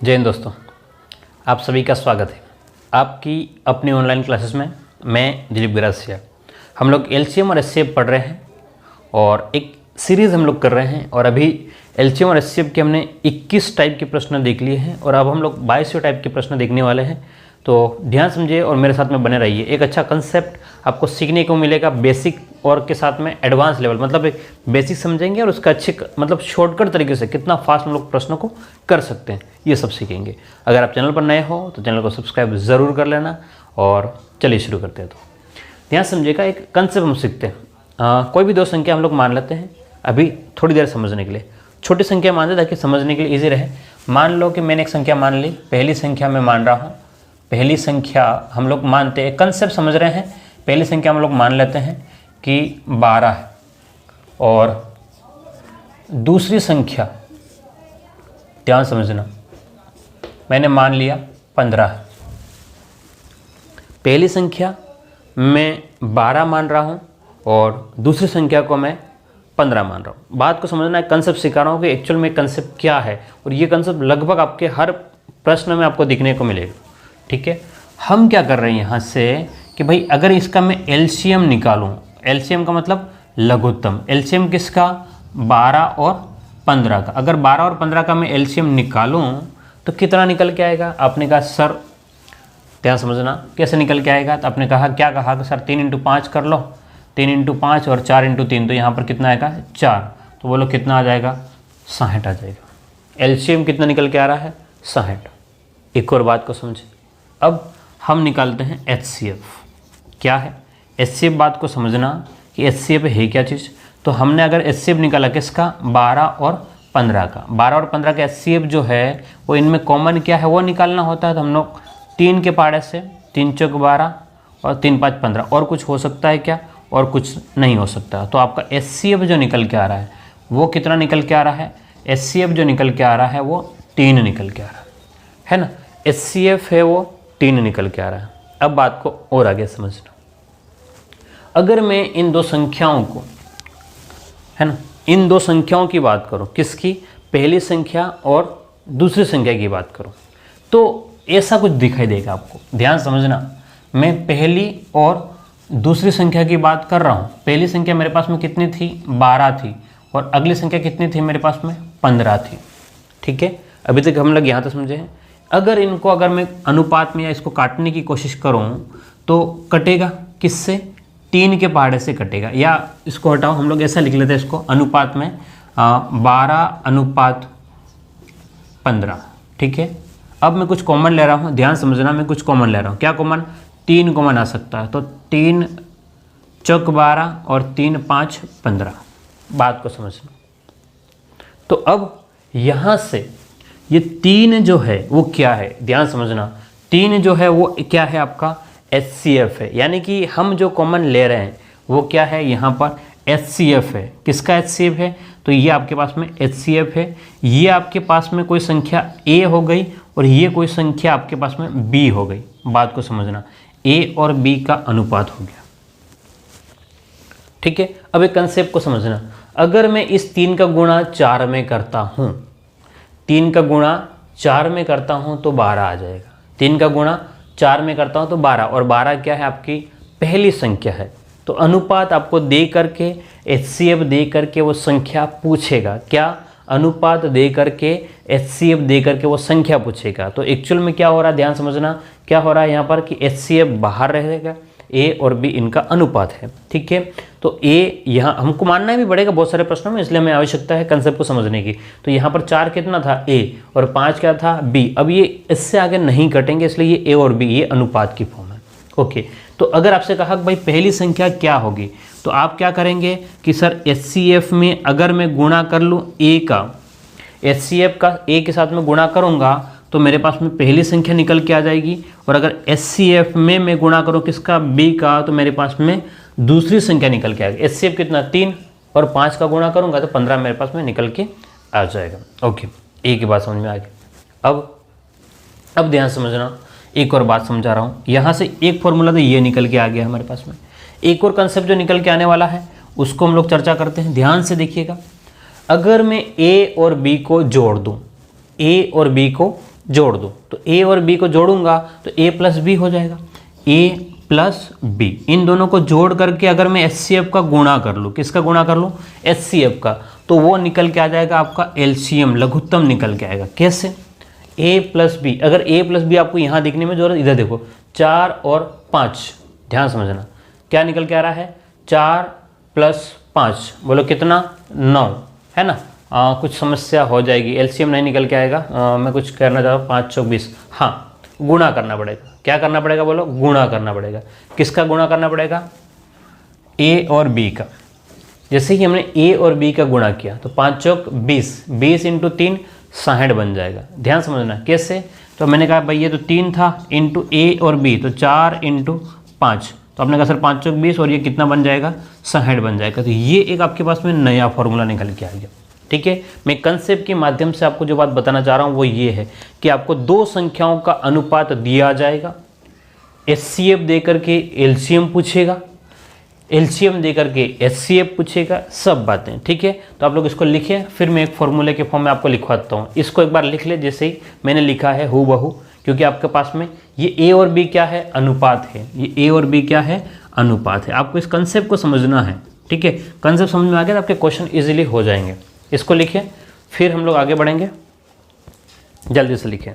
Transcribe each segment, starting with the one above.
जय हिंद दोस्तों, आप सभी का स्वागत है आपकी अपनी ऑनलाइन क्लासेस में। मैं दिलीप गिरासिया। हम लोग एलसीएम और एचसीएफ पढ़ रहे हैं और एक सीरीज़ हम लोग कर रहे हैं और अभी एलसीएम और एचसीएफ के हमने 21 टाइप के प्रश्न देख लिए हैं और अब हम लोग 22 टाइप के प्रश्न देखने वाले हैं। तो ध्यान समझिए और मेरे साथ में बने रहिए। एक अच्छा कंसेप्ट आपको सीखने को मिलेगा, बेसिक और के साथ में एडवांस लेवल, मतलब एक बेसिक समझेंगे और उसका अच्छे मतलब शॉर्टकट तरीके से कितना फास्ट हम लोग प्रश्नों को कर सकते हैं ये सब सीखेंगे। अगर आप चैनल पर नए हो तो चैनल को सब्सक्राइब ज़रूर कर लेना और चलिए शुरू करते हैं। तो ध्यान समझिएगा, एक कंसेप्ट हम सीखते हैं। कोई भी दो संख्या हम लोग मान लेते हैं अभी थोड़ी देर समझने के लिए। छोटी संख्या मान लें ताकि समझने के लिए ईजी रहे। मान लो कि मैंने एक संख्या मान ली, पहली संख्या मैं मान रहा हूँ। पहली संख्या हम लोग मानते हैं, कंसेप्ट समझ रहे हैं। पहली संख्या हम लोग मान लेते हैं कि 12 है और दूसरी संख्या, ध्यान समझना, मैंने मान लिया 15 है। पहली संख्या मैं 12 मान रहा हूँ और दूसरी संख्या को मैं 15 मान रहा हूँ। बात को समझना है, कंसेप्ट सिखा रहा हूँ कि एक्चुअल में कंसेप्ट क्या है और ये कंसेप्ट लगभग आपके हर प्रश्न में आपको दिखने को मिलेगा। ठीक है, हम क्या कर रहे हैं यहाँ से कि भाई अगर इसका मैं एलसीएम निकालूं, एलसीएम का मतलब लघुत्तम, एलसीएम किसका, 12 और 15 का। अगर 12 और 15 का मैं एलसीएम निकालूं तो कितना निकल के आएगा। आपने कहा सर, ध्यान समझना, कैसे निकल के आएगा। तो आपने कहा क्या कहा कि सर 3 × 5 कर लो, 3 × 5 और 4 × 3, तो यहाँ पर कितना आएगा 4। तो बोलो कितना आ जाएगा, 60 आ जाएगा। एलसीएम कितना निकल के आ रहा है, 60। एक और बात को समझे, अब हम निकालते हैं एचसीएफ। क्या है एचसीएफ, बात को समझना कि एचसीएफ है क्या चीज़। तो हमने अगर एचसीएफ निकाला किसका, 12 और 15 का, 12 और 15 का एचसीएफ जो है वो इनमें कॉमन क्या है वो निकालना होता है। तो हम लोग 3 के पाड़े से 3 × 4 = 12 और 3 × 5 = 15, और कुछ हो सकता है क्या, और कुछ नहीं हो सकता। तो आपका एचसीएफ जो निकल के आ रहा है वो कितना निकल के आ रहा है, एचसीएफ जो निकल के आ रहा है वो 3 निकल के आ रहा है ना। एचसीएफ है वो 3 निकल के आ रहा है। अब बात को और आगे समझना, अगर मैं इन दो संख्याओं को, है ना, इन दो संख्याओं की बात करूं, किसकी, पहली संख्या और दूसरी संख्या की बात करूं, तो ऐसा कुछ दिखाई देगा आपको। ध्यान समझना, मैं पहली और दूसरी संख्या की बात कर रहा हूं। पहली संख्या मेरे पास में कितनी थी, 12 थी, और अगली संख्या कितनी थी मेरे पास में, 15 थी। ठीक है, अभी तक हम लोग यहाँ तक समझे हैं। अगर मैं अनुपात में या इसको काटने की कोशिश करूं तो कटेगा किससे, 3 के पहाड़े से कटेगा। या इसको हटाओ, हम लोग ऐसा लिख लेते हैं इसको, अनुपात में 12:15। ठीक है, अब मैं कुछ कॉमन ले रहा हूं, ध्यान समझना, मैं कुछ कॉमन ले रहा हूं। क्या कॉमन, 3 कॉमन आ सकता है। तो 3 × 4 = 12 और 3 × 5 = 15। बात को समझना, तो अब यहां से ये 3 जो है वो क्या है, ध्यान समझना, 3 जो है वो क्या है, आपका एचसीएफ है। यानी कि हम जो कॉमन ले रहे हैं वो क्या है, यहाँ पर एचसीएफ है। किसका एचसीएफ है, तो ये आपके पास में एचसीएफ है। ये आपके पास में कोई संख्या ए हो गई और ये कोई संख्या आपके पास में बी हो गई। बात को समझना, ए और बी का अनुपात हो गया। ठीक है, अब एक कंसेप्ट को समझना, अगर मैं इस 3 का गुणा 4 में करता हूँ, 3 का गुणा 4 में करता हूँ तो 12 आ जाएगा। 3 का गुणा 4 में करता हूँ तो 12, और 12 क्या है, आपकी पहली संख्या है। तो अनुपात आपको दे करके, एचसीएफ दे करके वो संख्या पूछेगा। क्या, अनुपात दे करके, एचसीएफ दे करके वो संख्या पूछेगा। तो एक्चुअल में क्या हो रहा है, ध्यान समझना, क्या हो रहा है यहाँ पर कि एचसीएफ बाहर रहेगा, ए और बी इनका अनुपात है। ठीक है, तो ए यहाँ हमको मानना भी पड़ेगा बहुत सारे प्रश्नों में, इसलिए हमें आवश्यकता है कंसेप्ट को समझने की। तो यहाँ पर 4 कितना था, ए, और 5 क्या था, बी। अब ये इससे आगे नहीं कटेंगे, इसलिए ये ए और बी ये अनुपात की फॉर्म है। ओके, तो अगर आपसे कहा कि भाई पहली संख्या क्या होगी, तो आप क्या करेंगे कि सर एचसीएफ में अगर मैं गुणा कर लूँ ए का, एचसीएफ का ए के साथ में गुणा करूँगा तो मेरे पास में पहली संख्या निकल के आ जाएगी, और अगर एचसीएफ में मैं गुणा करूँ किसका, बी का, तो मेरे पास में दूसरी संख्या निकल के आएगी। एचसीएफ कितना, 3, और 5 का गुणा करूँगा तो 15 मेरे पास में निकल के आ जाएगा। ओके, एक ही बात समझ में आ गई। अब ध्यान समझना, एक और बात समझा रहा हूँ। यहाँ से एक फॉर्मूला तो ये निकल के आ गया हमारे पास में। एक और कंसेप्ट जो निकल के आने वाला है उसको हम लोग चर्चा करते हैं। ध्यान से देखिएगा, अगर मैं ए और बी को जोड़ दूं, ए और बी को जोड़ दो, तो ए और बी को जोड़ूंगा तो ए प्लस बी हो जाएगा, ए प्लस बी। इन दोनों को जोड़ करके अगर मैं एचसीएफ का गुणा कर लूँ, किसका गुणा कर लूँ, एचसीएफ का, तो वो निकल के आ जाएगा आपका एलसीएम, लघुत्तम निकल के आएगा। कैसे, ए प्लस बी, अगर ए प्लस बी आपको यहाँ दिखने में जरूरत, इधर देखो 4 और 5, ध्यान समझना क्या निकल के आ रहा है, 4 प्लस 5 बोलो कितना, 9 है ना। कुछ समस्या हो जाएगी, एलसीएम नहीं निकल के आएगा, मैं कुछ करना चाह रहा हूँ, 5 चौक 20, हाँ गुणा करना पड़ेगा। क्या करना पड़ेगा बोलो, गुणा करना पड़ेगा। किसका गुणा करना पड़ेगा, ए और बी का। जैसे कि हमने ए और बी का गुणा किया तो 5 चौक 20, 20 इंटू 3 60 बन जाएगा। ध्यान समझना कैसे, तो मैंने कहा भाई ये तो 3 था इंटू ए और बी, तो 4 इंटू 5, तो आपने कहा सर 5 चौक 20 और ये कितना बन जाएगा, 60 बन जाएगा। तो ये एक आपके पास में नया फॉर्मूला निकल के आ गया। ठीक है, मैं कंसेप्ट के माध्यम से आपको जो बात बताना चाह रहा हूँ वो ये है कि आपको दो संख्याओं का अनुपात दिया जाएगा, एचसीएफ दे करके एलसीएम पूछेगा, एलसीएम दे करके एचसीएफ पूछेगा, सब बातें। ठीक है, तो आप लोग इसको लिखें, फिर मैं एक फॉर्मूले के फॉर्म में आपको लिखवाता हूँ। इसको एक बार लिख ले जैसे ही मैंने लिखा है हूबहू, क्योंकि आपके पास में ये ए और बी क्या है, अनुपात है। ये ए और बी क्या है, अनुपात है। आपको इस कंसेप्ट को समझना है। ठीक है, कंसेप्ट समझ में आ गया तो आपके क्वेश्चन ईजिली हो जाएंगे। इसको लिखें, फिर हम लोग आगे बढ़ेंगे, जल्दी से लिखें।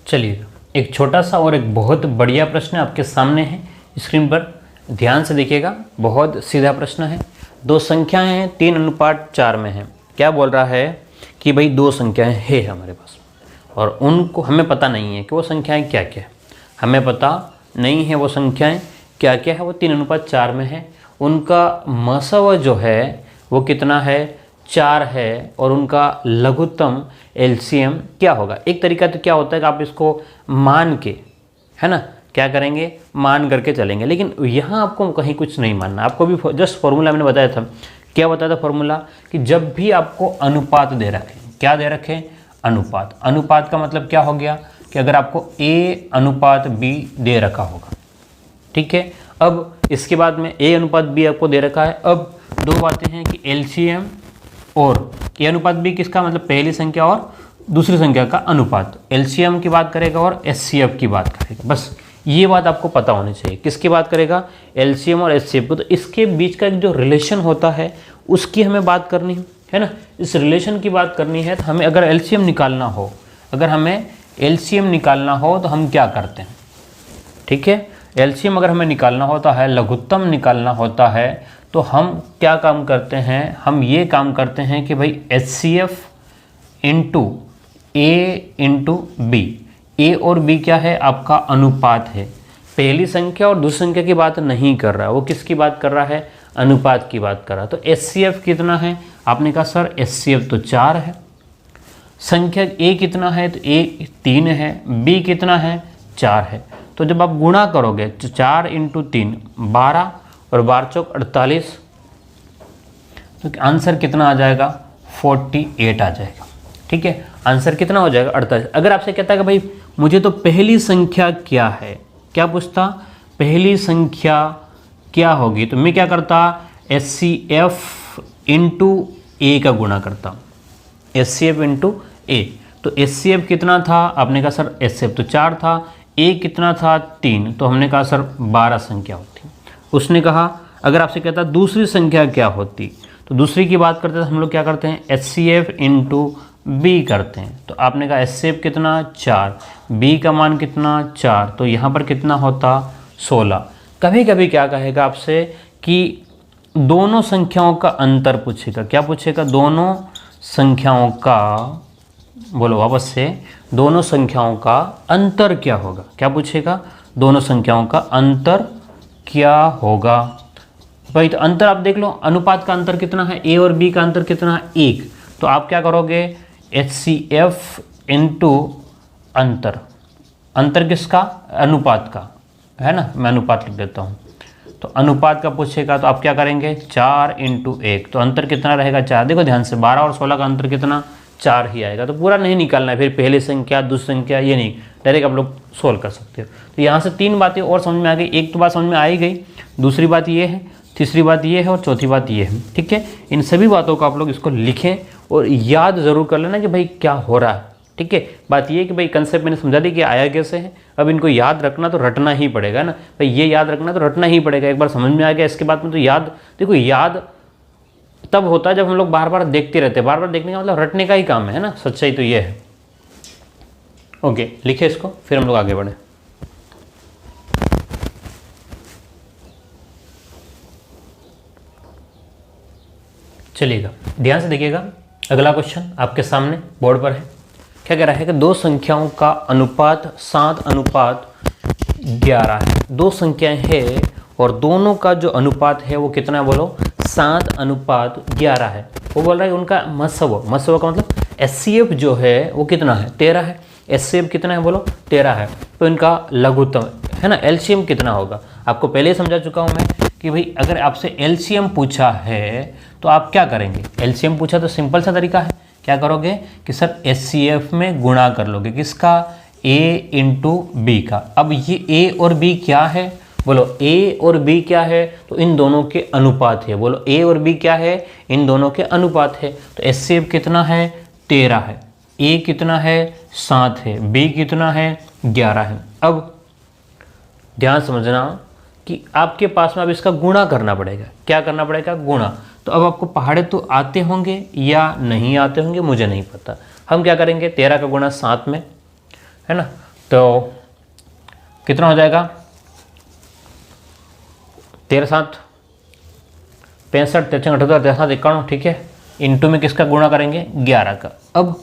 चलिए, एक छोटा सा और एक बहुत बढ़िया प्रश्न आपके सामने है स्क्रीन पर, ध्यान से देखिएगा। बहुत सीधा प्रश्न है। दो संख्याएं हैं 3:4 में है। क्या बोल रहा है कि भाई दो संख्याएं हैं हमारे पास और उनको हमें पता नहीं है कि वो संख्याएं क्या क्या है। हमें पता नहीं है वो संख्याएं क्या क्या है। वो 3:4 में है। उनका मसव जो है वो कितना है, 4 है। और उनका लघुत्तम एलसीएम क्या होगा। एक तरीका तो क्या होता है कि आप इसको मान के, है ना, क्या करेंगे, मान करके चलेंगे। लेकिन यहाँ आपको कहीं कुछ नहीं मानना। आपको भी जस्ट फॉर्मूला मैंने बताया था। क्या बताया था फॉर्मूला, कि जब भी आपको अनुपात दे रखें, क्या दे रखें, अनुपात। अनुपात का मतलब क्या हो गया कि अगर आपको ए अनुपात बी दे रखा होगा, ठीक है। अब इसके बाद में ए अनुपात बी आपको दे रखा है। अब दो बातें हैं कि एलसीएम और ए अनुपात बी किसका, मतलब पहली संख्या और दूसरी संख्या का अनुपात। एलसीएम की बात करेगा और एचसीएफ की बात करेगा। बस ये बात आपको पता होनी चाहिए। किसकी बात करेगा, एलसीएम और एचसीएफ को। तो इसके बीच का एक जो रिलेशन होता है उसकी हमें बात करनी है ना। इस रिलेशन की बात करनी है तो हमें अगर एलसीएम निकालना हो, अगर हमें एलसीएम निकालना हो तो हम क्या करते हैं, ठीक है। एलसीएम अगर हमें निकालना होता है, लघुत्तम निकालना होता है, तो हम क्या काम करते हैं, हम ये काम करते हैं कि भाई एचसीएफ इंटू ए इंटू बी। ए और बी क्या है, आपका अनुपात है। पहली संख्या और दूसरी संख्या की बात नहीं कर रहा है, वो किसकी बात कर रहा है, अनुपात की बात कर रहा है। तो एचसीएफ कितना है, आपने कहा सर एचसीएफ तो 4 है। संख्या ए कितना है, तो ए 3 है। बी कितना है, 4 है। तो जब आप गुणा करोगे 4 इंटू 3 12 और 12 चौक 48, तो आंसर कितना आ जाएगा, 48 आ जाएगा। ठीक है, आंसर कितना हो जाएगा, 48। अगर आपसे कहता है कि भाई मुझे तो पहली संख्या क्या है, क्या पूछता, पहली संख्या क्या होगी, तो मैं क्या करता, एचसीएफ इंटू ए का गुणा करता, एचसीएफ इंटू ए। तो एचसीएफ कितना था, आपने कहा सर एचसीएफ तो 4 था, ए कितना था 3, तो हमने कहा सर 12 संख्या होती। उसने कहा अगर आपसे कहता दूसरी संख्या क्या होती, तो दूसरी की बात करते हैं हम लोग क्या करते हैं, एचसीएफ इंटू बी करते हैं। तो आपने कहा एचसीएफ कितना 4, बी का मान कितना 4, तो यहाँ पर कितना होता 16। कभी कभी क्या कहेगा आपसे कि दोनों संख्याओं का अंतर पूछेगा। क्या पूछेगा, दोनों संख्याओं का, बोलो वापस से, दोनों संख्याओं का अंतर क्या होगा। क्या पूछेगा, दोनों संख्याओं का अंतर क्या होगा। भाई तो अंतर आप देख लो, अनुपात का अंतर कितना है, ए और बी का अंतर कितना है 1। तो आप क्या करोगे, एचसीएफ इंटू अंतर, अंतर किसका, अनुपात का, है ना, मैं अनुपात लिख देता हूँ। तो अनुपात का पूछेगा तो आप क्या करेंगे, 4 इंटू 1, तो अंतर कितना रहेगा 4। देखो ध्यान से, 12 और 16 का अंतर कितना, 4 ही आएगा। तो पूरा नहीं निकालना है, फिर पहली संख्या दूसरी संख्या ये नहीं, डायरेक्ट आप लोग सोल्व कर सकते हो। तो यहाँ से 3 बातें और समझ में आ गई। एक तो बात समझ में आ ही गई, दूसरी बात ये है, तीसरी बात ये है और चौथी बात ये है। ठीक है, इन सभी बातों को आप लोग इसको लिखें और याद ज़रूर कर लेना कि भाई क्या हो रहा है। ठीक है, बात ये है कि भाई कंसेप्ट मैंने समझा दी कि आया कैसे है, अब इनको याद रखना तो रटना ही पड़ेगा ना भाई, ये याद रखना तो रटना ही पड़ेगा। एक बार समझ में आ गया, इसके बाद में तो याद, देखो याद तब होता है जब हम लोग बार बार देखते रहते हैं। बार बार देखने का मतलब रटने का ही काम है ना, सच्चाई तो ये है। ओके, लिखे इसको, फिर हम लोग आगे बढ़े। चलिएगा, ध्यान से देखिएगा, अगला क्वेश्चन आपके सामने बोर्ड पर है। क्या कह रहा है कि दो संख्याओं का अनुपात 7:11 है। दो संख्याएं हैं और दोनों का जो अनुपात है वो कितना है, बोलो 7:11 है। वो बोल रहा है उनका मसव का मतलब एचसीएफ जो है वो कितना है, 13 है। एचसीएफ कितना है, बोलो 13 है। तो इनका लघुत्तम है ना, एलसीएम कितना होगा। आपको पहले ही समझा चुका हूँ मैं कि भाई अगर आपसे एलसीएम पूछा है तो आप क्या करेंगे। एलसीएम पूछा तो सिंपल सा तरीका है, क्या करोगे कि सर एचसीएफ में गुणा कर लोगे, किसका, a इंटू बी का। अब ये a और b क्या है, बोलो a और b क्या है, तो इन दोनों के अनुपात है। बोलो a और b क्या है, इन दोनों के अनुपात है। तो एचसीएफ कितना है, 13 है। a कितना है, 7 है। b कितना है, 11 है। अब ध्यान समझना कि आपके पास में अब इसका गुणा करना पड़ेगा। क्या करना पड़ेगा, गुणा। तो अब आपको पहाड़े तो आते होंगे या नहीं आते होंगे, मुझे नहीं पता। हम क्या करेंगे, 13 का गुणा 7 में है ना, तो कितना हो जाएगा, 13 7 65 63 78 7 91। ठीक है, इंटू में किसका गुणा करेंगे, 11 का। अब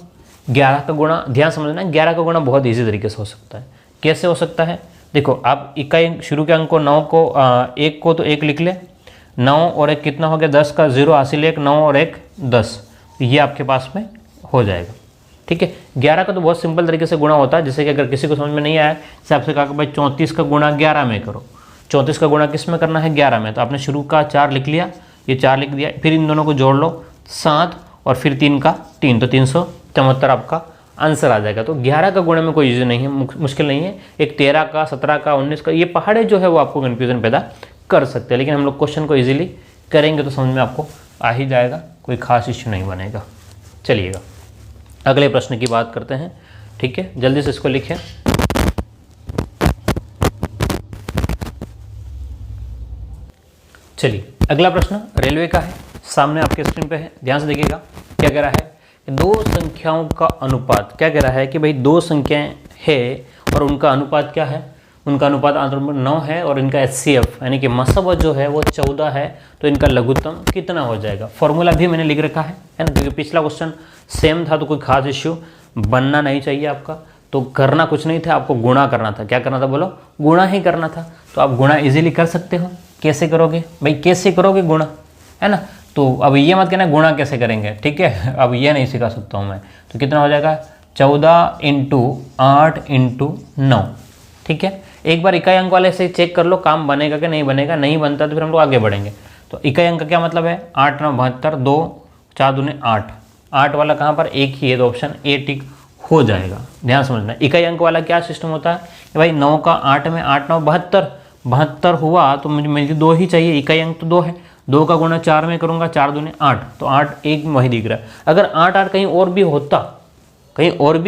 11 का गुणा, ध्यान समझना, 11 का गुणा बहुत ईजी तरीके से हो सकता है। कैसे हो सकता है, देखो आप इकाई शुरू के अंक को 9 को 1 को तो 1 लिख ले, 9 और 1 कितना हो गया, 10 का 0 हासिल 1, 9 और 1 10, ये आपके पास में हो जाएगा। ठीक है, 11 का तो बहुत सिंपल तरीके से गुणा होता है। जैसे कि अगर किसी को समझ में नहीं आया, जैसे आपसे कहा कि भाई 34 का गुणा 11 में करो। 34 का गुणा किस में करना है, 11 में। तो आपने शुरू का 4 लिख लिया, ये 4 लिख दिया, फिर इन दोनों को जोड़ लो 7 और फिर 3 का 3, तो 374 आपका आंसर आ जाएगा। तो 11 का गुणा में कोई ईजी नहीं है, मुश्किल नहीं है। एक 13 का, 17 का, 19 का, ये पहाड़े जो है वो आपको कन्फ्यूजन पैदा कर सकते हैं, लेकिन हम लोग क्वेश्चन को इजीली करेंगे तो समझ में आपको आ ही जाएगा, कोई खास इश्यू नहीं बनेगा। चलिएगा अगले प्रश्न की बात करते हैं। ठीक है, जल्दी से इसको लिखें। चलिए अगला प्रश्न रेलवे का है, सामने आपके स्क्रीन पे है, ध्यान से देखिएगा। क्या कह रहा है, दो संख्याओं का अनुपात। क्या कह रहा है कि भाई दो संख्याएं हैं और उनका अनुपात क्या है, उनका अनुपात आंतर 9 है और इनका एचसीएफ यानी कि मसव जो है वो 14 है। तो इनका लघुत्तम कितना हो जाएगा। फॉर्मूला भी मैंने लिख रखा है ना, क्योंकि पिछला क्वेश्चन सेम था तो कोई खास इश्यू बनना नहीं चाहिए आपका। तो करना कुछ नहीं था, आपको गुणा करना था। क्या करना था, बोलो गुणा ही करना था। तो आप गुणा इजीली कर सकते हो। कैसे करोगे भाई, कैसे करोगे गुणा, है ना। तो अब ये मत कहना गुणा कैसे करेंगे, ठीक है, अब ये नहीं सिखा सकता हूँ मैं। तो कितना हो जाएगा, 14 × 8 × 9। ठीक है, एक बार इकाई अंक वाले से चेक कर लो काम बनेगा कि नहीं बनेगा। नहीं बनता तो फिर हम लोग आगे बढ़ेंगे। तो इकाई अंक का क्या मतलब है, 8 9 72, 2 4 दूने 8। 8 वाला कहाँ पर, एक ही है, तो ऑप्शन ए टिक हो जाएगा। ध्यान समझना, इकाई अंक वाला क्या सिस्टम होता है कि भाई 9 का 8 में 8 9 72, 72 हुआ तो मुझे 2 ही चाहिए, इकाई अंक तो 2 है। 2 का गुणा 4 में करूँगा, 4 दूने 8, तो 8 एक वही दिख रहा है। अगर 8 8 कहीं और भी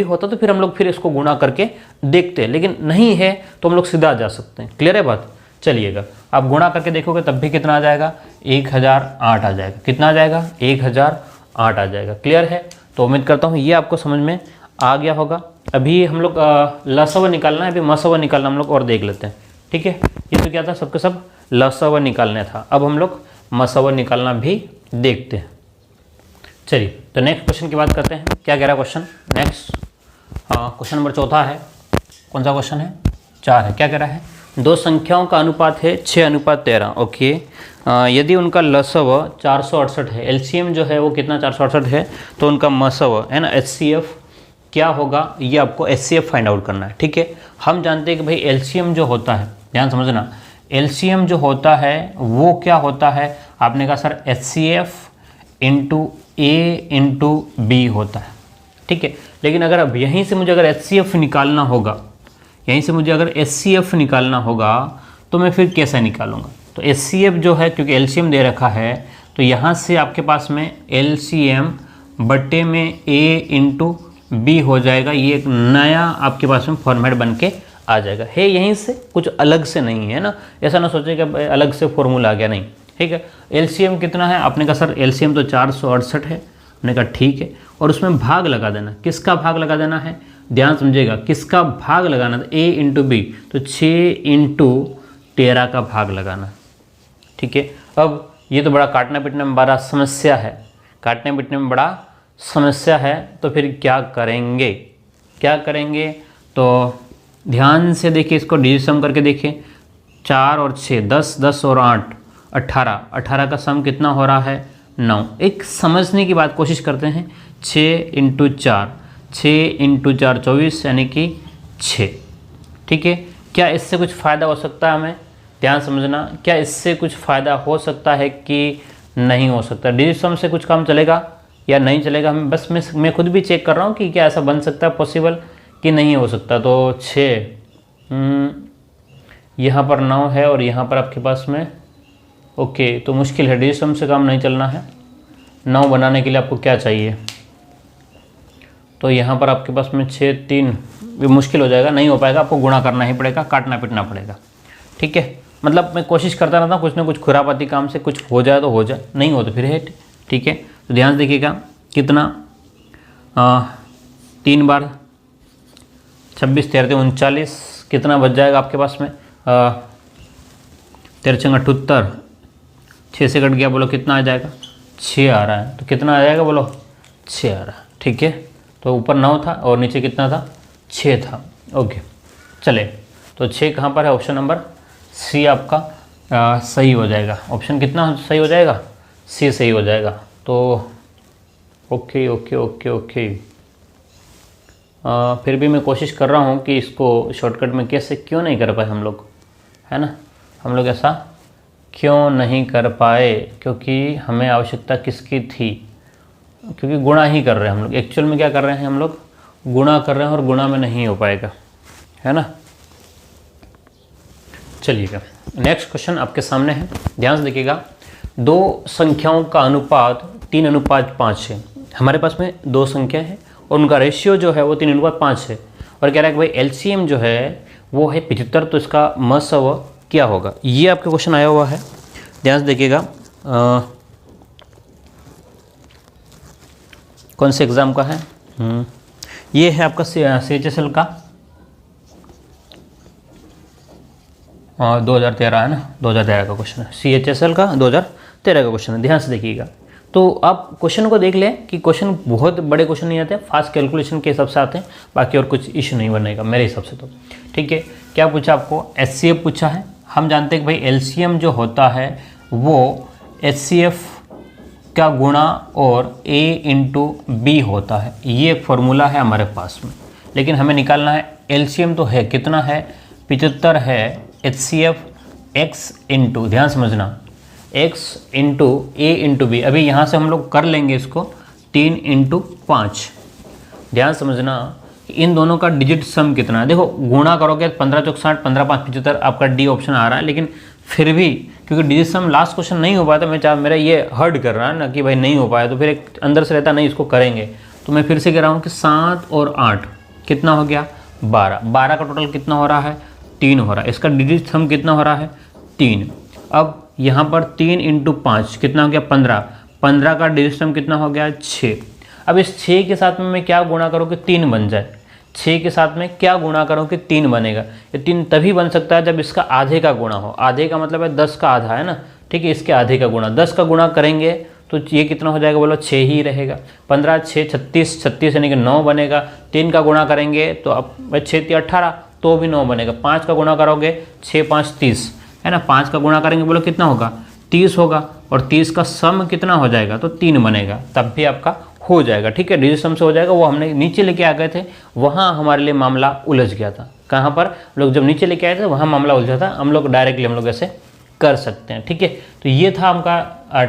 होता तो फिर हम लोग फिर इसको गुणा करके देखते हैं, लेकिन नहीं है तो हम लोग सीधा जा सकते हैं। क्लियर है बात। चलिएगा आप गुणा करके देखोगे तब भी कितना आ जाएगा, 1008 आ जाएगा। कितना आ जाएगा, 1008 आ जाएगा। क्लियर है। तो उम्मीद करता हूँ ये आपको समझ में आ गया होगा। अभी हम लोग लसव निकालना है, अभी मसव निकालना हम लोग और देख लेते हैं। ठीक है, ये तो क्या था, सबके सब लसव निकालना था। अब हम लोग मसव निकालना भी देखते हैं। चलिए तो नेक्स्ट क्वेश्चन की बात करते हैं। क्या कह रहा है क्वेश्चन, नेक्स्ट क्वेश्चन नंबर 4 है। कौन सा क्वेश्चन है, 4 है। क्या कह रहा है, दो संख्याओं का अनुपात है 6:13। ओके, यदि उनका लसव 468 है, एलसीएम जो है वो कितना 468 है, तो उनका मसव है ना एचसीएफ क्या होगा, ये आपको एचसीएफ फाइंड आउट करना है। ठीक है, हम जानते हैं कि भाई एलसीएम जो होता है, ध्यान समझना, एलसीएम जो होता है वो क्या होता है। आपने कहा सर एचसीएफ × A × B होता है। ठीक है, लेकिन अगर अब यहीं से मुझे अगर HCF निकालना होगा, यहीं से मुझे अगर HCF निकालना होगा तो मैं फिर कैसे निकालूंगा? तो HCF जो है, क्योंकि LCM दे रखा है, तो यहाँ से आपके पास में LCM बट्टे में A इंटू B हो जाएगा। ये एक नया आपके पास में फॉर्मेट बन के आ जाएगा। है यहीं से, कुछ अलग से नहीं है ना, ऐसा ना सोचे कि अलग से फॉर्मूला आ गया, नहीं। ठीक है, LCM कितना है? आपने कहा सर LCM तो 468 है। हमने कहा ठीक है, और उसमें भाग लगा देना। किसका भाग लगा देना है? ध्यान समझिएगा, किसका भाग लगाना था? A इंटू B, तो 6 इंटू 13 का भाग लगाना। ठीक है, अब ये तो बड़ा काटने पीटने में बड़ा समस्या है, काटने पीटने में बड़ा समस्या है। तो फिर क्या करेंगे? क्या करेंगे? तो ध्यान से देखिए, इसको डिजिट सम करके देखिए। 4 और 6 10, 10 और 8 18, 18 का सम कितना हो रहा है? 9। एक समझने की बात कोशिश करते हैं। 6 इंटू 4, 6 इंटू 4 24, यानी कि 6। ठीक है, क्या इससे कुछ फ़ायदा हो सकता है हमें? ध्यान समझना, क्या इससे कुछ फ़ायदा हो सकता है कि नहीं हो सकता? डिजिट सम से कुछ काम चलेगा या नहीं चलेगा? हम बस मैं खुद भी चेक कर रहा हूँ कि क्या ऐसा बन सकता है, पॉसिबल कि नहीं हो सकता। तो 6, यहाँ पर 9 है और यहाँ पर आपके पास में ओके, तो मुश्किल है, डिजिट सम से काम नहीं चलना है। 9 बनाने के लिए आपको क्या चाहिए? तो यहाँ पर आपके पास में 6 3 भी मुश्किल हो जाएगा, नहीं हो पाएगा, आपको गुणा करना ही पड़ेगा, काटना पीटना पड़ेगा। ठीक है, मतलब मैं कोशिश करता रहता हूँ कुछ ना कुछ खुरापाती काम से, कुछ हो जाए तो हो जाए, नहीं हो तो फिर है। ठीक है, तो ध्यान से देखिएगा, कितना 3 बार 26 13 39, कितना बच जाएगा आपके पास में? 13 78, 6 से कट गया, बोलो कितना आ जाएगा? 6 आ रहा है। तो कितना आ जाएगा बोलो? 6 आ रहा है। ठीक है, तो ऊपर 9 था और नीचे कितना था? 6 था। ओके, चले, तो 6 कहाँ पर है? ऑप्शन नंबर सी आपका सही हो जाएगा। ऑप्शन कितना सही हो जाएगा? सी सही हो जाएगा। तो ओके ओके ओके ओके, फिर भी मैं कोशिश कर रहा हूँ कि इसको शॉर्टकट में कैसे क्यों नहीं कर पाए हम लोग, है ना? हम लोग ऐसा क्यों नहीं कर पाए? क्योंकि हमें आवश्यकता किसकी थी? क्योंकि गुणा ही कर रहे हैं हम लोग। एक्चुअल में क्या कर रहे हैं हम लोग? गुणा कर रहे हैं, और गुणा में नहीं हो पाएगा, है ना? चलिएगा, नेक्स्ट क्वेश्चन आपके सामने है, ध्यान से देखिएगा। 2 संख्याओं का अनुपात 3:5 है। हमारे पास में 2 संख्या है और उनका रेशियो जो है वो 3:5 है, और कह रहा है कि भाई LCM जो है वो है 75, तो इसका मसव क्या होगा? ये आपका क्वेश्चन आया हुआ है, ध्यान से देखिएगा। कौन से एग्ज़ाम का है? ये है आपका CHSL का 2013 है ना, 2013 का क्वेश्चन है। CHSL का 2013 का क्वेश्चन है, ध्यान से देखिएगा। तो आप क्वेश्चन को देख लें कि क्वेश्चन बहुत बड़े क्वेश्चन नहीं आते हैं, फास्ट कैलकुलेशन के हिसाब से आते हैं, बाकी और कुछ इशू नहीं बनेगा मेरे हिसाब से। तो ठीक है, क्या पूछा आपको? HCF पूछा है। हम जानते हैं कि भाई LCM जो होता है वो HCF का गुणा और A इंटू B होता है। ये एक फॉर्मूला है हमारे पास में, लेकिन हमें निकालना है LCM तो है, कितना है? 75 है। HCF x इंटू, ध्यान समझना, x into A into B। अभी यहाँ से हम लोग कर लेंगे इसको 3:5। ध्यान समझना, इन दोनों का डिजिट सम कितना है? देखो, गुणा करोगे 15 चौक 60, 15 5 75, आपका डी ऑप्शन आ रहा है। लेकिन फिर भी क्योंकि डिजिट सम लास्ट क्वेश्चन नहीं हो पाया, तो मैं चाह मेरा ये हर्ट कर रहा है ना कि भाई नहीं हो पाया, तो फिर एक अंदर से रहता नहीं इसको करेंगे। तो मैं फिर से कह रहा हूँ कि 7 और 8 कितना हो गया? 12। 12 का टोटल कितना हो रहा है? 3 हो रहा है। इसका डिजिट सम कितना हो रहा है? 3। अब यहाँ पर 3:5 कितना हो गया? 15। 15 का डिजिट सम कितना हो गया? 6। अब इस 6 के साथ में मैं क्या गुणा करूँ कि 3 बन जाए? 6 के साथ में क्या गुणा करूँ कि 3 बनेगा? ये 3 तभी बन सकता है जब इसका आधे का गुणा हो। आधे का मतलब है 10 का आधा, है ना? ठीक है, इसके आधे का गुणा, 10 का गुणा करेंगे तो ये कितना हो जाएगा? बोलो 6 ही रहेगा। 15 6 36, 36 यानी कि 9 बनेगा। 3 का गुणा करेंगे तो अब 6 3 18, तो भी 9 बनेगा। 5 का गुणा करोगे 6 5 30, है ना? 5 का गुणा करेंगे, बोलो कितना होगा? 30 होगा। और 30 का सम कितना हो जाएगा? तो 3 बनेगा, तब भी आपका हो जाएगा। ठीक है, डिजिट सम से हो जाएगा। वो हमने नीचे लेके आ गए थे, वहाँ हमारे लिए मामला उलझ गया था। कहाँ पर? लोग जब नीचे लेके आए थे वहाँ मामला उलझा था। हम लोग डायरेक्टली हम लोग ऐसे कर सकते हैं। ठीक है, तो ये था हमका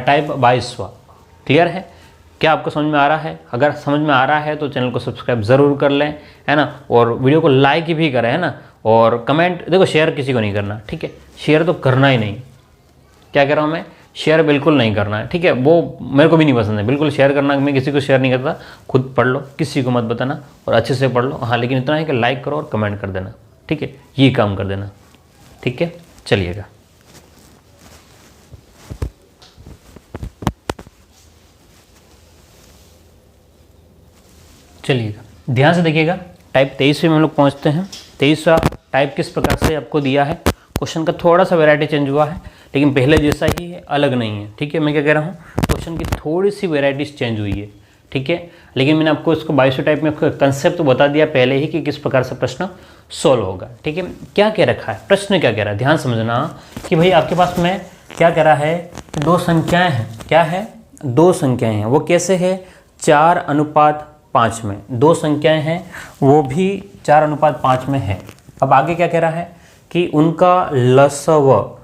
टाइप 22वां। क्लियर है? क्या आपको समझ में आ रहा है? अगर समझ में आ रहा है तो चैनल को सब्सक्राइब ज़रूर कर लें, है ना? और वीडियो को लाइक भी करें, है ना? और कमेंट देखो, शेयर किसी को नहीं करना, ठीक है, शेयर तो करना ही नहीं। क्या कह रहा हूँ मैं, शेयर बिल्कुल नहीं करना है, ठीक है, वो मेरे को भी नहीं पसंद है बिल्कुल शेयर करना, मैं किसी को शेयर नहीं करता, खुद पढ़ लो, किसी को मत बताना और अच्छे से पढ़ लो। हाँ, लेकिन इतना है कि लाइक करो और कमेंट कर देना, ठीक है, ये काम कर देना, ठीक है। चलिएगा, ध्यान से देखिएगा। टाइप 23 में हम लोग पहुँचते हैं। 23वां टाइप किस प्रकार से आपको दिया है, क्वेश्चन का थोड़ा सा वैरायटी चेंज हुआ है, लेकिन पहले जैसा ही है, अलग नहीं है, ठीक है। मैं क्या कह रहा हूँ, क्वेश्चन की थोड़ी सी वैराइटीज चेंज हुई है, ठीक है, लेकिन मैंने आपको इसको 22वें टाइप में कंसेप्ट तो बता दिया पहले ही कि किस प्रकार से प्रश्न सोल्व होगा, ठीक है। क्या कह रखा है, प्रश्न क्या कह रहा है, ध्यान समझना कि भाई आपके पास में क्या कह रहा है, दो संख्याएँ हैं। क्या है, दो संख्याएँ हैं। वो कैसे है, 4:5 में दो संख्याएँ हैं, वो भी 4:5 में है। अब आगे क्या कह रहा है कि उनका लसव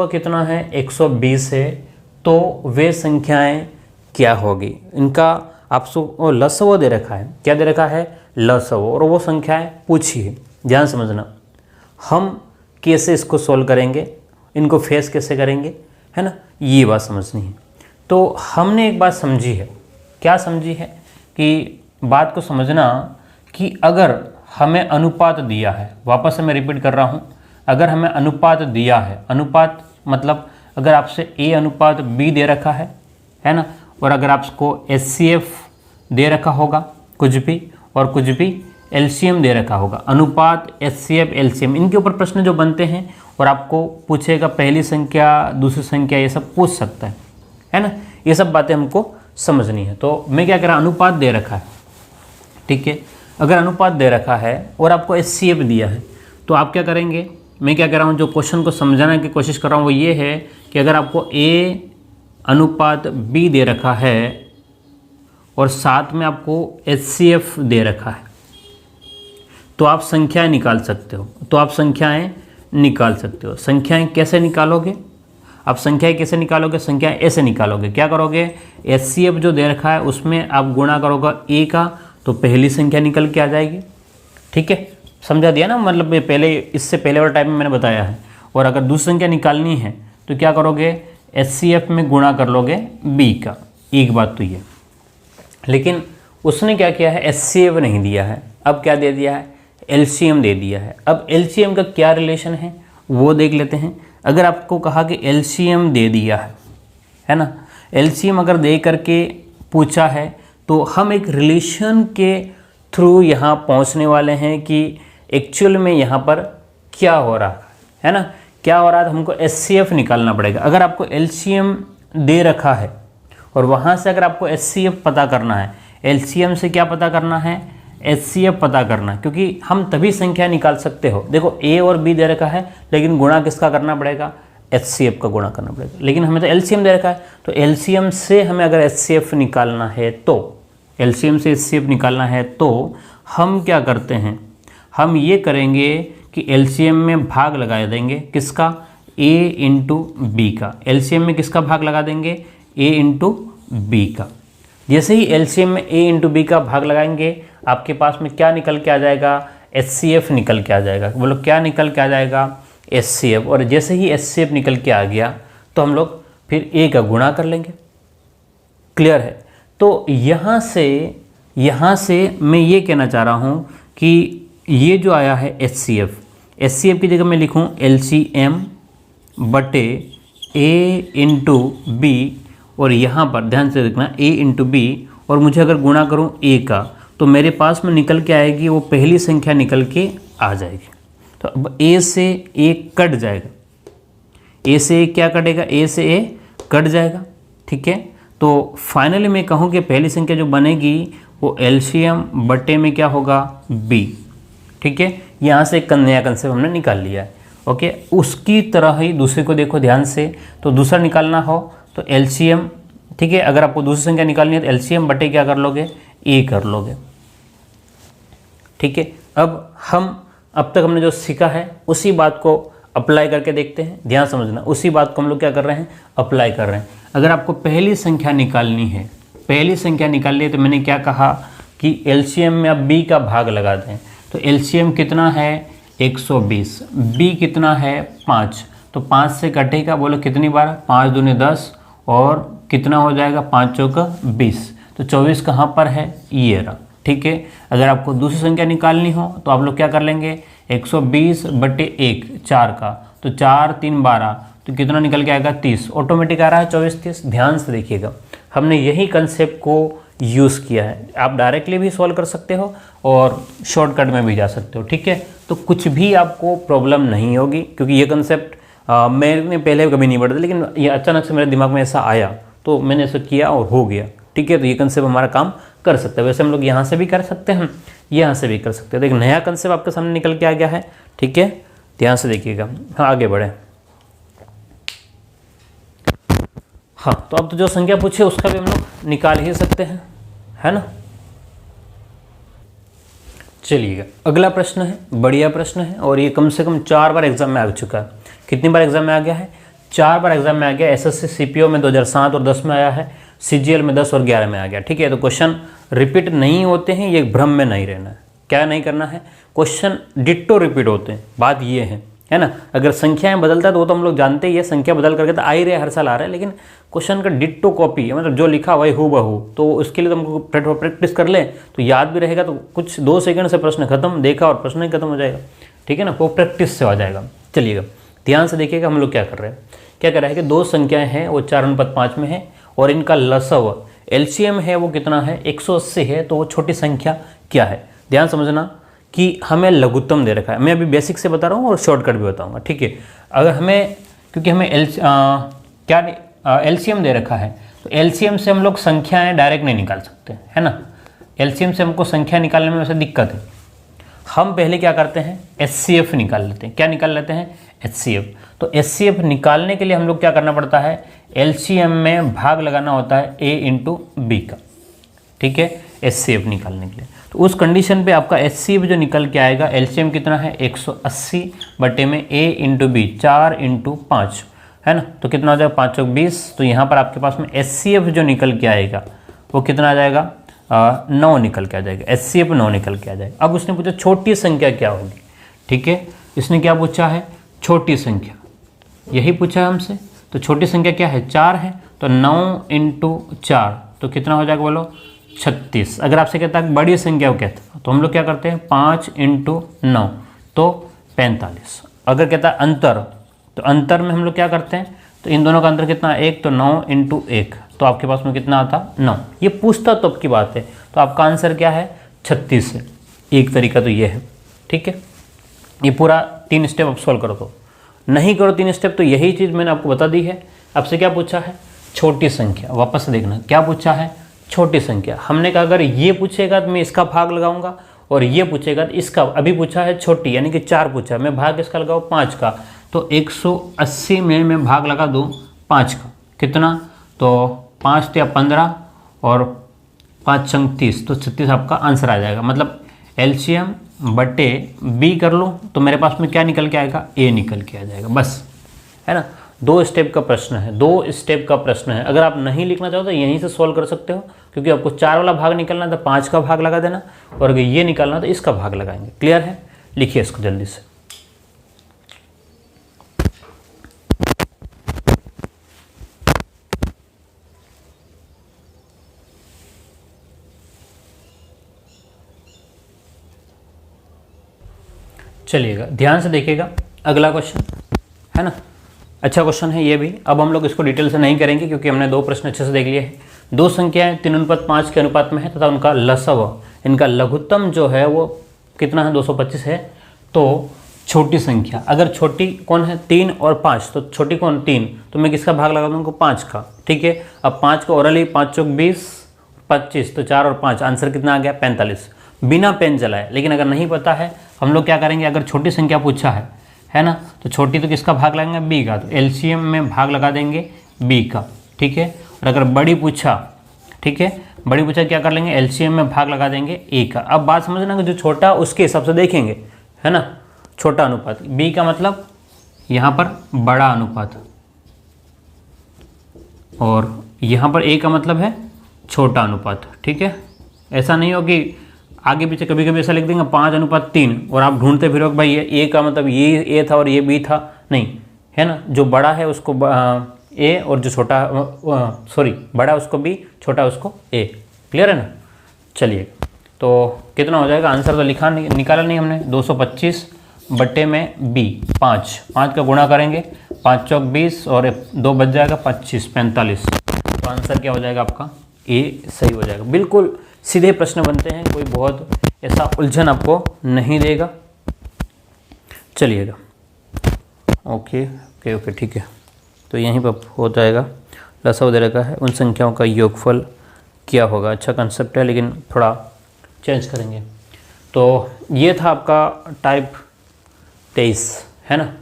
कितना है, 120 है, तो वे संख्याएं क्या होगी। इनका आपको लसव दे रखा है, क्या दे रखा है, लसव, और वो संख्याएं पूछी है। ध्यान समझना, हम कैसे इसको सोल्व करेंगे, इनको फेस कैसे करेंगे, है ना, ये बात समझनी है। तो हमने एक बात समझी है, क्या समझी है कि बात को समझना कि अगर हमें अनुपात दिया है, वापस से मैं रिपीट कर रहा हूँ, अगर हमें अनुपात दिया है, अनुपात मतलब अगर आपसे A/B दे रखा है ना, और अगर आपको HCF दे रखा होगा कुछ भी, और कुछ भी LCM दे रखा होगा, अनुपात HCF LCM, इनके ऊपर प्रश्न जो बनते हैं और आपको पूछेगा पहली संख्या दूसरी संख्या, ये सब पूछ सकता है ना, ये सब बातें हमको समझनी है। तो मैं क्या कह रहा हूँ, अनुपात दे रखा है, ठीक है, अगर अनुपात दे रखा है और आपको HCF दिया है, तो आप क्या करेंगे, मैं क्या कह रहा हूँ, जो क्वेश्चन को समझाने की कोशिश कर रहा हूँ वो ये है कि अगर आपको A/B दे रखा है और साथ में आपको HCF दे रखा है, तो आप संख्याएं निकाल सकते हो। संख्याएं कैसे निकालोगे, आप संख्याएं कैसे निकालोगे, संख्याएं ऐसे निकालोगे। क्या करोगे, HCF जो दे रखा है उसमें आप गुणा करोगे A का, तो पहली संख्या निकल के आ जाएगी, ठीक है, समझा दिया ना, मतलब ये पहले, इससे पहले वाला टाइप में मैंने बताया है। और अगर दूसरी संख्या निकालनी है तो क्या करोगे, HCF में गुणा कर लोगे B का, एक बात तो ये। लेकिन उसने क्या किया है, HCF नहीं दिया है, अब क्या दे दिया है, LCM दे दिया है। अब LCM का क्या रिलेशन है वो देख लेते हैं। अगर आपको कहा कि LCM दे दिया है ना, LCM अगर दे करके पूछा है, तो हम एक रिलेशन के थ्रू यहाँ पहुँचने वाले हैं कि एक्चुअल में यहाँ पर क्या हो रहा है ना, क्या हो रहा है, तो हमको HCF निकालना पड़ेगा। अगर आपको LCM दे रखा है और वहाँ से अगर आपको HCF पता करना है, LCM से क्या पता करना है, HCF पता करना है, क्योंकि हम तभी संख्या निकाल सकते हो। देखो A और B दे रखा है, लेकिन गुणा किसका करना पड़ेगा, HCF का गुणा करना पड़ेगा। लेकिन हमें तो LCM दे रखा है, तो LCM से हमें अगर HCF निकालना है, तो LCM से HCF निकालना है, तो हम क्या करते हैं, हम ये करेंगे कि LCM में भाग लगा देंगे, किसका, A/B का। LCM में किसका भाग लगा देंगे, A/B का। जैसे ही LCM में A/B का भाग लगाएंगे, आपके पास में क्या निकल के आ जाएगा, HCF निकल के आ जाएगा। बोलो क्या निकल के आ जाएगा, HCF। और जैसे ही HCF निकल के आ गया, तो हम लोग फिर A का गुणा कर लेंगे। क्लियर है। तो यहाँ से मैं ये कहना चाह रहा हूँ कि ये जो आया है HCF की जगह मैं लिखूँ LCM बटे A/B, और यहाँ पर ध्यान से देखना A/B, और मुझे अगर गुणा करूँ A का, तो मेरे पास में निकल के आएगी वो पहली संख्या निकल के आ जाएगी। तो अब A से A कट जाएगा, A से A क्या कटेगा, A से A कट जाएगा, ठीक है। तो फाइनली मैं कहूँ कि पहली संख्या जो बनेगी वो LCM बटे में क्या होगा, B, ठीक है। यहाँ से एक नया कंसेप्ट हमने निकाल लिया है, ओके। उसकी तरह ही दूसरे को देखो ध्यान से, तो दूसरा निकालना हो तो LCM, ठीक है। अगर आपको दूसरी संख्या निकालनी है तो LCM बटे क्या कर लोगे, A कर लोगे, ठीक है। अब तक हमने जो सीखा है उसी बात को अप्लाई करके देखते हैं। ध्यान समझना, उसी बात को हम लोग क्या कर रहे हैं, अप्लाई कर रहे हैं। अगर आपको पहली संख्या निकालनी है, तो मैंने क्या कहा कि LCM में आप B का भाग लगा दें। तो LCM कितना है, 120, बी कितना है 5, तो 5 से कटेगा, बोलो कितनी बार, 5 दूनी 10 और कितना हो जाएगा 5 चौका 20, तो 24 कहाँ पर है, ये रहा। ठीक है, अगर आपको दूसरी संख्या निकालनी हो तो आप लोग क्या कर लेंगे, 120 बटे 1 4 का, तो 4 3 12, तो कितना निकल के आएगा 30, ऑटोमेटिक आ रहा है 24 30। ध्यान से देखिएगा, हमने यही कंसेप्ट को यूज़ किया है। आप डायरेक्टली भी सॉल्व कर सकते हो और शॉर्टकट में भी जा सकते हो। ठीक है, तो कुछ भी आपको प्रॉब्लम नहीं होगी, क्योंकि ये कंसेप्ट मैंने पहले कभी नहीं पढ़ा था, लेकिन ये अचानक से मेरे दिमाग में ऐसा आया तो मैंने ऐसा किया और हो गया। ठीक है, तो ये कंसेप्ट हमारा काम कर सकता है। वैसे हम लोग यहाँ से भी कर सकते हैं, यहाँ से भी कर सकते हैं। तो एक नया कंसेप्ट आपके सामने निकल के आ गया है। ठीक है, ध्यान से देखिएगा। हाँ, आगे बढ़े। हाँ, तो अब तो जो संख्या पूछे उसका भी हम लोग निकाल ही सकते हैं, है ना। चलिएगा, अगला प्रश्न है, बढ़िया प्रश्न है, और ये कम से कम 4 बार एग्जाम में आ चुका है। कितनी बार एग्जाम में आ गया है, 4 बार एग्जाम में आ गया। एसएससी सीपीओ में 2007 और 10 में आया है, सीजीएल में 10 और 11 में आ गया। ठीक है, तो क्वेश्चन रिपीट नहीं होते हैं, ये भ्रम में नहीं रहना है। क्या नहीं करना है, क्वेश्चन डिट्टो रिपीट होते हैं, बात ये है ना। अगर संख्याएं बदलता है तो वो तो हम लोग जानते ही है, संख्या बदल करके तो आ ही रहे, हर साल आ रहा है, लेकिन क्वेश्चन का डिट्टो कॉपी है, मतलब जो लिखा वही हूबहू। तो उसके लिए तो हमको प्रैक्टिस कर ले तो याद भी रहेगा। तो कुछ 2 सेकंड से प्रश्न खत्म, देखा और प्रश्न ही खत्म हो जाएगा। ठीक है ना, वो प्रैक्टिस से हो जाएगा। चलिएगा, ध्यान से देखिएगा हम लोग क्या कर रहे हैं। क्या कर रहा है कि 2 संख्याएं हैं, वो 4:5 में है, और इनका लसव एलसीएम है वो कितना है, 180 है। तो वो छोटी संख्या क्या है, ध्यान समझना कि हमें लघुत्तम दे रखा है। मैं अभी बेसिक से बता रहा हूँ और शॉर्टकट भी बताऊँगा। ठीक है, अगर हमें, क्योंकि हमें एलसीएम दे रखा है, तो एलसीएम से हम लोग संख्याएं डायरेक्ट नहीं निकाल सकते, है ना। एलसीएम से हमको संख्या निकालने में वैसे दिक्कत है। हम पहले क्या करते हैं, एचसीएफ निकाल लेते हैं। क्या निकाल लेते हैं, एचसीएफ। तो एचसीएफ निकालने के लिए हम लोग क्या करना पड़ता है, एलसीएम में भाग लगाना होता है a इंटू बी का। ठीक है, एचसीएफ निकालने के लिए। तो उस कंडीशन पे आपका एचसीएफ जो निकल के आएगा, एलसीएम कितना है 180 बटे में a इंटू बी, 4 इंटू 5, है ना। तो कितना हो जाएगा 5 चौक 20। तो यहाँ पर आपके पास में एचसीएफ जो निकल के आएगा वो कितना आ जाएगा, 9 निकल के आ जाएगा। एचसीएफ 9 निकल के आ जाएगा। अब उसने पूछा छोटी संख्या क्या होगी। ठीक है, इसने क्या पूछा है, छोटी संख्या, यही पूछा है हमसे। तो छोटी संख्या क्या है, 4 है। तो 9 इंटू 4, तो कितना हो जाएगा बोलो, 36। अगर आपसे कहता है बड़ी संख्या को कहता तो हम लोग क्या करते हैं, 5 इंटू 9, तो 45। अगर कहता है अंतर, तो अंतर में हम लोग क्या करते हैं, तो इन दोनों का अंतर कितना है 1, तो 9 इंटू 1, तो आपके पास में कितना आता 9। ये पूछता तो अब की बात है, तो आपका आंसर क्या है 36 है। एक तरीका तो ये है। ठीक है, ये पूरा 3 स्टेप आप सॉल्व करो। तो नहीं करो 3 स्टेप तो यही चीज़ मैंने आपको बता दी है। आपसे क्या पूछा है, छोटी संख्या। वापस से देखना क्या पूछा है, छोटी संख्या। हमने कहा अगर ये पूछेगा तो मैं इसका भाग लगाऊंगा, और ये पूछेगा तो इसका। अभी पूछा है छोटी, यानी कि 4 पूछा है, मैं भाग इसका लगाऊँ 5 का। तो 180 में मैं भाग लगा दूँ 5 का, कितना, तो 5 या 15 और 5 छंग 30, तो 36 आपका आंसर आ जाएगा। मतलब एलसीएम बटे बी कर लूँ तो मेरे पास में क्या निकल के आएगा, ए निकल के आ जाएगा, बस, है ना। 2 स्टेप का प्रश्न है, 2 स्टेप का प्रश्न है। अगर आप नहीं लिखना चाहो तो यहीं से सॉल्व कर सकते हो, क्योंकि आपको 4 वाला भाग निकलना है तो 5 का भाग लगा देना, और अगर ये निकालना है तो इसका भाग लगाएंगे। क्लियर है, लिखिए इसको जल्दी से। चलिएगा, ध्यान से देखिएगा, अगला क्वेश्चन है ना, अच्छा क्वेश्चन है ये भी। अब हम लोग इसको डिटेल से नहीं करेंगे, क्योंकि हमने 2 प्रश्न अच्छे से देख लिए हैं। 2 संख्याएं 3:5 के अनुपात में है, तथा उनका लसव, इनका लघुत्तम जो है वो कितना है, 225 है। तो छोटी संख्या, अगर छोटी कौन है, 3 और 5, तो छोटी कौन 3, तो मैं किसका भाग लगा दूँगा 5 का। ठीक है, अब 5 को ओरली 5 चौक 20, 25, तो 4 और 5, आंसर कितना आ गया 45, बिना पेन चलाए। लेकिन अगर नहीं पता है हम लोग क्या करेंगे, अगर छोटी संख्या पूछा है ना, तो छोटी तो किसका भाग लगाएंगे, बी का। तो एलसीएम में भाग लगा देंगे बी का। ठीक है, और अगर बड़ी पूछा, ठीक है, बड़ी पूछा क्या कर लेंगे, एलसीएम में भाग लगा देंगे ए का। अब बात समझना कि जो छोटा उसके हिसाब से देखेंगे, है ना, छोटा अनुपात। बी का मतलब यहाँ पर बड़ा अनुपात, और यहाँ पर ए का मतलब है छोटा अनुपात। ठीक है, ऐसा नहीं हो कि आगे पीछे कभी कभी ऐसा लिख देंगे 5:3 और आप ढूंढते फिरोगे भाई ये ए का मतलब ये ए था और ये बी था, नहीं है ना। जो बड़ा है उसको ए और जो छोटा सॉरी बड़ा है उसको बी, छोटा है उसको ए। क्लियर है ना। चलिए तो कितना हो जाएगा, आंसर तो लिखा नहीं, निकाला नहीं हमने। 225 बट्टे में बी 5 का गुणा करेंगे, 5 चौक 20 और 2 बच जाएगा 25 45। तो आंसर क्या हो जाएगा आपका ए सही हो जाएगा। बिल्कुल सीधे प्रश्न बनते हैं, कोई बहुत ऐसा उलझन आपको नहीं देगा। चलिएगा ओके ओके ओके ठीक है। तो यहीं पर हो जाएगा, लसाव दे रखा है, उन संख्याओं का योगफल क्या होगा। अच्छा कंसेप्ट है लेकिन थोड़ा चेंज करेंगे। तो ये था आपका टाइप 23 है ना।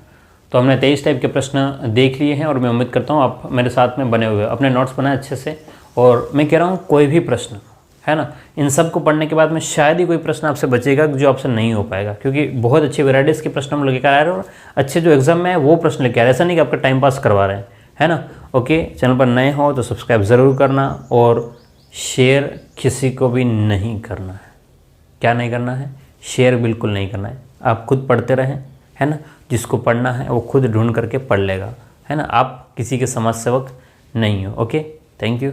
तो हमने 23 टाइप के प्रश्न देख लिए हैं और मैं उम्मीद करता हूँ आप मेरे साथ में बने हुए हो, अपने नोट्स बनाए अच्छे से। और मैं कह रहा हूँ कोई भी प्रश्न है ना, इन सब को पढ़ने के बाद में शायद ही कोई प्रश्न आपसे बचेगा जो आपसे नहीं हो पाएगा, क्योंकि बहुत अच्छी वैराइटीज़ के प्रश्न हम लेकर आ रहे हैं और अच्छे जो एग्जाम में है वो प्रश्न लेके आ रहे हैं। ऐसा नहीं कि आपका टाइम पास करवा रहे हैं, है ना। ओके, चैनल पर नए हो तो सब्सक्राइब ज़रूर करना और शेयर किसी को भी नहीं करना है। क्या नहीं करना है, शेयर बिल्कुल नहीं करना है। आप खुद पढ़ते रहें, है ना। जिसको पढ़ना है वो खुद ढूंढ करके पढ़ लेगा, है ना। आप किसी के समाज सेवक नहीं हो। Okay, thank you.